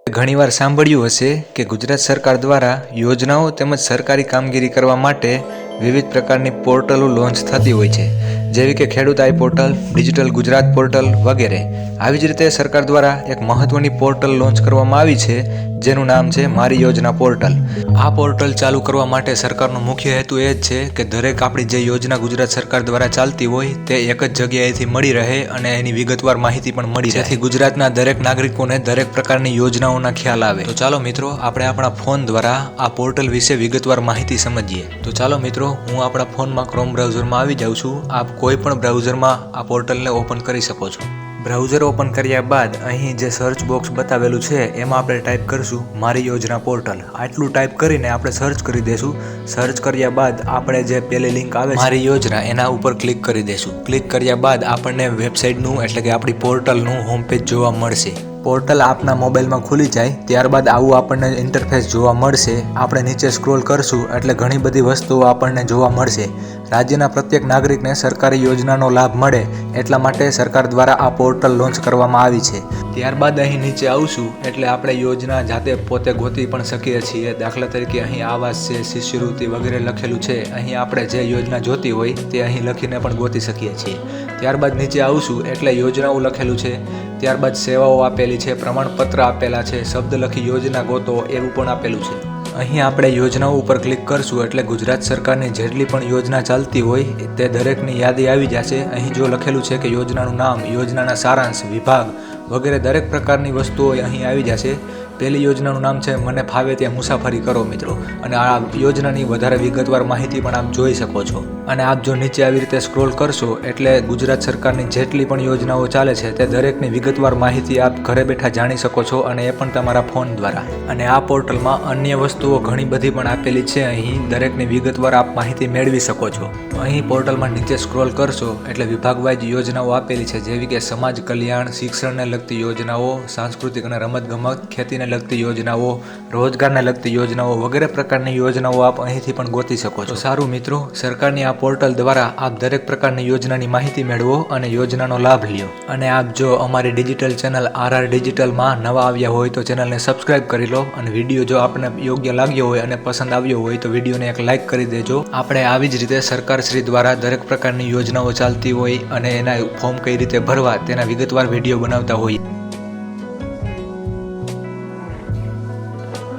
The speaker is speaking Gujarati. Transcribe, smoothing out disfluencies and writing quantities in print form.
ઘણીવાર સાંભળ્યું હશે કે ગુજરાત સરકાર દ્વારા યોજનાઓ તેમજ સરકારી કામગીરી કરવા માટે વિવિધ પ્રકારની પોર્ટલો લોન્ચ થતી હોય છે, જેવી કે ખેડૂત આઈ પોર્ટલ, ડિજિટલ ગુજરાત પોર્ટલ વગેરે. આવી જ રીતે સરકાર દ્વારા એક મહત્વની પોર્ટલ લોન્ચ કરવામાં આવી છે, જેનું નામ છે મારી યોજના પોર્ટલ. આ પોર્ટલ ચાલુ કરવા માટે સરકારનો મુખ્ય હેતુ એ જ છે કે દરેક આપણી જે યોજના ગુજરાત સરકાર દ્વારા ચાલતી હોય તે એક જ જગ્યાએથી મળી રહે અને એની વિગતવાર માહિતી પણ મળી રહે, જેથી ગુજરાતના દરેક નાગરિકોને દરેક પ્રકારની યોજનાઓના ખ્યાલ આવે. તો ચાલો મિત્રો, આપણે આપણા ફોન દ્વારા આ પોર્ટલ વિશે વિગતવાર માહિતી સમજીએ. તો ચાલો મિત્રો, હું આપણા ફોનમાં ક્રોમ બ્રાઉઝરમાં આવી જાઉં છું. આપ કોઈ પણ બ્રાઉઝરમાં આ પોર્ટલને ઓપન કરી શકો છો. બ્રાઉઝર ઓપન કર્યા બાદ અહીં જે સર્ચ બોક્સ બતાવેલું છે એમાં આપણે ટાઈપ કરીશું મારી યોજના પોર્ટલ. આટલું ટાઈપ કરીને આપણે સર્ચ કરી દઈશું. સર્ચ કર્યા બાદ આપણે જે પહેલી લિંક આવે મારી યોજના એના ઉપર ક્લિક કરી દઈશું. ક્લિક કર્યા બાદ આપણને વેબસાઇટનું એટલે કે આપણી પોર્ટલનું હોમ પેજ જોવા મળશે. પોર્ટલ આપના મોબાઈલમાં ખુલી જાય ત્યારબાદ આવું આપણને ઇન્ટરફેસ જોવા મળશે. આપણે નીચે સ્ક્રોલ કરશું એટલે ઘણી બધી વસ્તુઓ આપણને જોવા મળશે. રાજ્યના પ્રત્યેક નાગરિકને સરકારી યોજનાનો લાભ મળે એટલા માટે સરકાર દ્વારા આ પોર્ટલ લોન્ચ કરવામાં આવી છે. ત્યારબાદ અહીં નીચે આવશું એટલે આપણે યોજના જાતે પોતે ગોતી પણ શકીએ છીએ. દાખલા તરીકે અહીં આવાસ છે, શિષ્યવૃત્તિ વગેરે લખેલું છે. અહીં આપણે જે યોજના જોતી હોય તે અહીં લખીને પણ ગોતી શકીએ છીએ. ત્યારબાદ નીચે આવશું એટલે યોજનાઓ લખેલું છે. ત્યારબાદ સેવાઓ આપેલી છે, પ્રમાણપત્ર આપેલા છે, શબ્દ લખી યોજના ગોતો એવું પણ આપેલું છે. અહીં આપણે યોજનાઓ ઉપર ક્લિક કરશું એટલે ગુજરાત સરકારની જેટલી પણ યોજના ચાલતી હોય તે દરેકની યાદી આવી જશે. અહીં જો લખેલું છે કે યોજનાનું નામ, યોજનાના સારાંશ, વિભાગ વગેરે દરેક પ્રકારની વસ્તુઓ અહીં આવી જશે. પહેલી યોજનાનું નામ છે મને ફાવે ત્યાં મુસાફરી કરો મિત્રો, અને આ યોજનાની વધારે વિગતવાર માહિતી પણ આપ જોઈ શકો છો. અને આપ જો નીચે આવી રીતે સ્ક્રોલ કરશો એટલે ગુજરાત સરકારની જેટલી પણ યોજનાઓ ચાલે છે તે દરેકની વિગતવાર માહિતી આપ ઘરે બેઠા જાણી શકો છો, અને એ પણ તમારા ફોન દ્વારા. અને આ પોર્ટલમાં અન્ય વસ્તુઓ ઘણી બધી પણ આપેલી છે. અહીં દરેકની વિગતવાર આપ માહિતી મેળવી શકો છો. અહીં પોર્ટલમાં નીચે સ્ક્રોલ કરશો એટલે વિભાગવાઇઝ યોજનાઓ આપેલી છે, જેવી કે સમાજ કલ્યાણ, શિક્ષણને લગતી યોજનાઓ, સાંસ્કૃતિક અને રમતગમત, ખેતીને લગતી યોજનાઓ, રોજગારને લગતી યોજનાઓ વગેરે પ્રકારની યોજનાઓ આપ અહીંથી પણ ગોતી શકો છો. સારું મિત્રો, સરકારની આ પોર્ટલ દ્વારા આપ દરેક પ્રકારની યોજનાની માહિતી મેળવો અને યોજનાનો લાભ લ્યો. અને આપ જો અમારી ડિજિટલ ચેનલ RR ડિજિટલમાં નવા આવ્યા હોય તો ચેનલને સબસ્ક્રાઇબ કરી લો. અને વિડીયો જો આપને યોગ્ય લાગ્યો હોય અને પસંદ આવ્યો હોય તો વિડીયોને એક લાઇક કરી દેજો. આપણે આવી જ રીતે સરકારશ્રી દ્વારા દરેક પ્રકારની યોજનાઓ ચાલતી હોય અને એના ફોર્મ કઈ રીતે ભરવા તેના વિગતવાર વિડીયો બનાવતા હોઈએ.